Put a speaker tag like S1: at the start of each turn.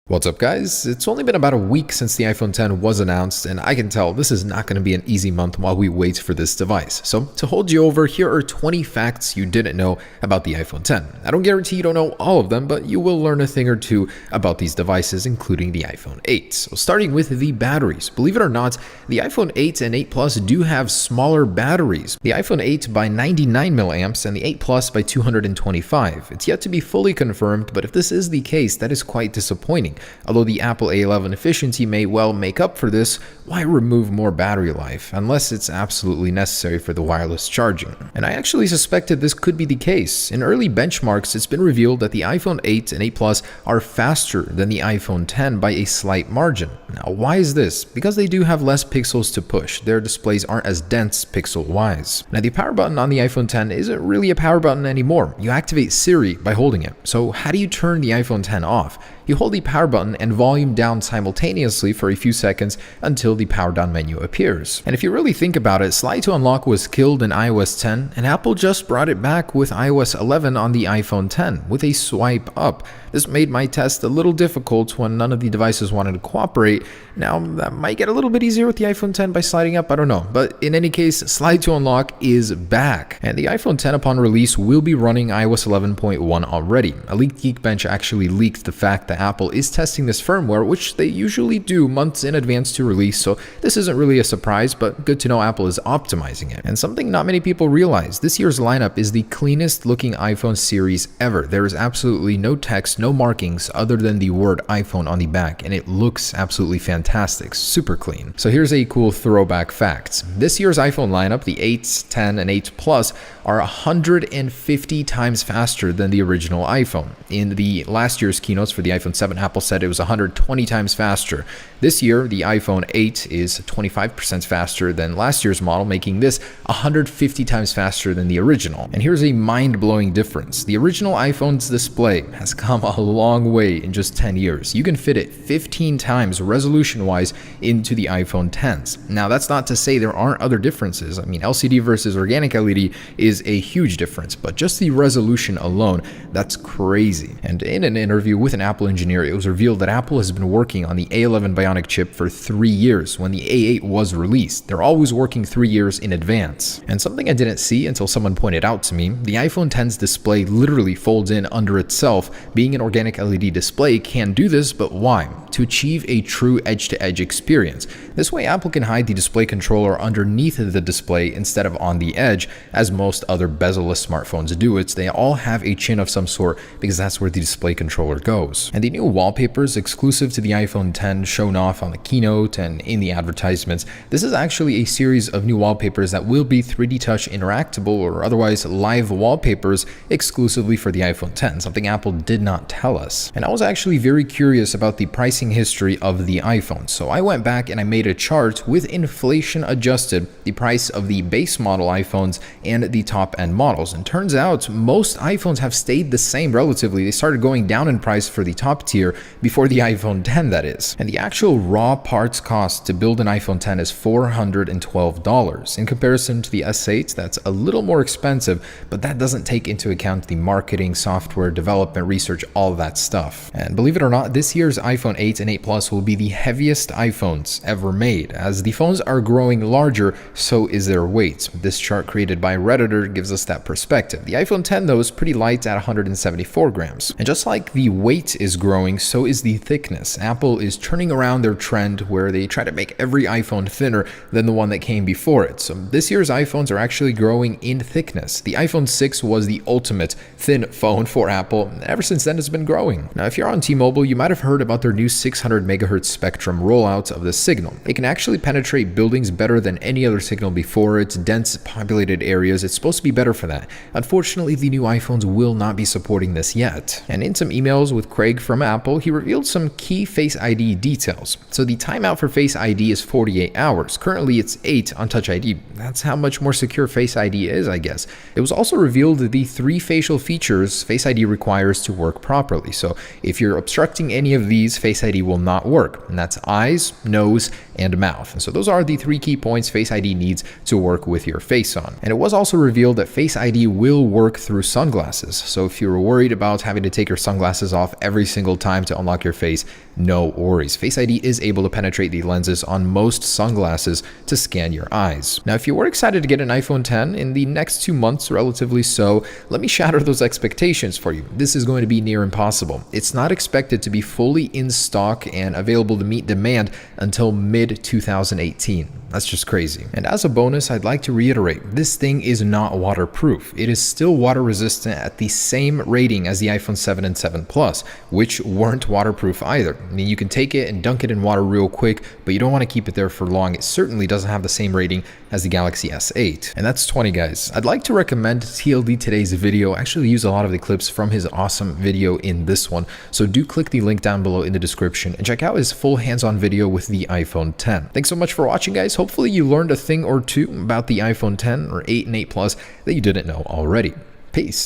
S1: What's up, guys? It's only been about a week since the iPhone X was announced, and I can tell this is not going to be an easy month while we wait for this device. So to hold you over, here are 20 facts you didn't know about the iPhone X. I don't guarantee you don't know all of them, but you will learn a thing or two about these devices, including the iPhone 8. So starting with the batteries. Believe it or not, the iPhone 8 and 8 Plus do have smaller batteries. The iPhone 8 by 99 milliamps and the 8 Plus by 225. It's yet to be fully confirmed, but if this is the case, that is quite disappointing. Although the Apple A11 efficiency may well make up for this, why remove more battery life unless it's absolutely necessary for the wireless charging? And I actually suspected this could be the case. In early benchmarks, it's been revealed that the iPhone 8 and 8 Plus are faster than the iPhone X by a slight margin. Now, why is this? Because they do have less pixels to push. Their displays aren't as dense pixel-wise. Now, the power button on the iPhone X isn't really a power button anymore. You activate Siri by holding it. So how do you turn the iPhone X off? You hold the power button and volume down simultaneously for a few seconds until the power down menu appears. And if you really think about it, slide to unlock was killed in iOS 10, and Apple just brought it back with iOS 11 on the iPhone X with a swipe up. This made my test a little difficult when none of the devices wanted to cooperate. Now, that might get a little bit easier with the iPhone X by sliding up, I don't know. But in any case, slide to unlock is back. And the iPhone X upon release will be running iOS 11.1 already. A leaked Geekbench actually leaked the fact that Apple is testing this firmware, which they usually do months in advance to release, so this isn't really a surprise, but good to know Apple is optimizing it. And something not many people realize, this year's lineup is the cleanest looking iPhone series ever. There is absolutely no text, no markings other than the word iPhone on the back, and it looks absolutely fantastic, super clean. So here's a cool throwback fact. This year's iPhone lineup, the 8, 10, and 8 Plus, are 150 times faster than the original iPhone. In the last year's keynotes for the iPhone 7, Apple said it was 120 times faster. This year, the iPhone 8 is 25% faster than last year's model, making this 150 times faster than the original. And here's a mind-blowing difference. The original iPhone's display has come a long way in just 10 years. You can fit it 15 times resolution-wise into the iPhone X. Now, that's not to say there aren't other differences. I mean, LCD versus organic LED is a huge difference, but just the resolution alone, that's crazy. And in an interview with an Apple engineer, it was revealed that Apple has been working on the A11 Bionic chip for 3 years when the A8 was released. They're always working 3 years in advance. And something I didn't see until someone pointed out to me, the iPhone X's display literally folds in under itself. Being an organic LED display can do this, but why? To achieve a true edge-to-edge experience. This way, Apple can hide the display controller underneath the display instead of on the edge, as most other bezel-less smartphones do. They all have a chin of some sort because that's where the display controller goes. And the new wallpapers exclusive to the iPhone X shown off on the keynote and in the advertisements, this is actually a series of new wallpapers that will be 3D Touch interactable or otherwise live wallpapers exclusively for the iPhone X, something Apple did not tell us. And I was actually very curious about the pricing history of the iPhone, so I went back and I made a chart with inflation adjusted the price of the base model iPhones and the top end models. And turns out most iPhones have stayed the same relatively. They started going down in price for the top tier before the iPhone X, that is. And the actual raw parts cost to build an iPhone X is $412. In comparison to the S8, that's a little more expensive, but that doesn't take into account the marketing, software, development, research, all of that stuff. And believe it or not, this year's iPhone 8 and 8 Plus will be the heaviest iPhones ever made. As the phones are growing larger, so is their weight. This chart created by Redditor gives us that perspective. The iPhone X, though, is pretty light at 174 grams. And just like the weight is growing, so is the thickness. Apple is turning around their trend where they try to make every iPhone thinner than the one that came before it. So this year's iPhones are actually growing in thickness. The iPhone 6 was the ultimate thin phone for Apple. Ever since then, it's been growing. Now, if you're on T-Mobile, you might have heard about their new 600 megahertz spectrum rollout of the signal. It can actually penetrate buildings better than any other signal before it. Dense populated areas, it's supposed to be better for that. Unfortunately, the new iPhones will not be supporting this yet. And in some emails with Craig from Apple, he revealed some key Face ID details. So the timeout for Face ID is 48 hours. Currently, it's 8 on Touch ID. That's how much more secure Face ID is, I guess. It was also revealed that the 3 facial features Face ID requires to work properly. So if you're obstructing any of these, Face ID will not work, and that's eyes, nose, and mouth. And so those are the 3 key points Face ID needs to work with your face on. And it was also revealed that Face ID will work through sunglasses. So if you're worried about having to take your sunglasses off every single time to unlock your face, no worries. Face ID is able to penetrate the lenses on most sunglasses to scan your eyes. Now, if you were excited to get an iPhone 10 in the next 2 months, relatively so, let me shatter those expectations for you. This is going to be near impossible. It's not expected to be fully in stock and available to meet demand until mid-2018. That's just crazy. And as a bonus, I'd like to reiterate, this thing is not waterproof. It is still water resistant at the same rating as the iPhone 7 and 7 Plus, which weren't waterproof either. I mean, you can take it and dunk it in water real quick, but you don't want to keep it there for long. It certainly doesn't have the same rating as the Galaxy S8. And that's 20, guys. I'd like to recommend TLD today's video. I actually use a lot of the clips from his awesome video in this one. So do click the link down below in the description and check out his full hands-on video with the iPhone 10. Thanks so much for watching, guys. Hopefully you learned a thing or two about the iPhone 10 or 8 and 8 Plus that you didn't know already. Peace.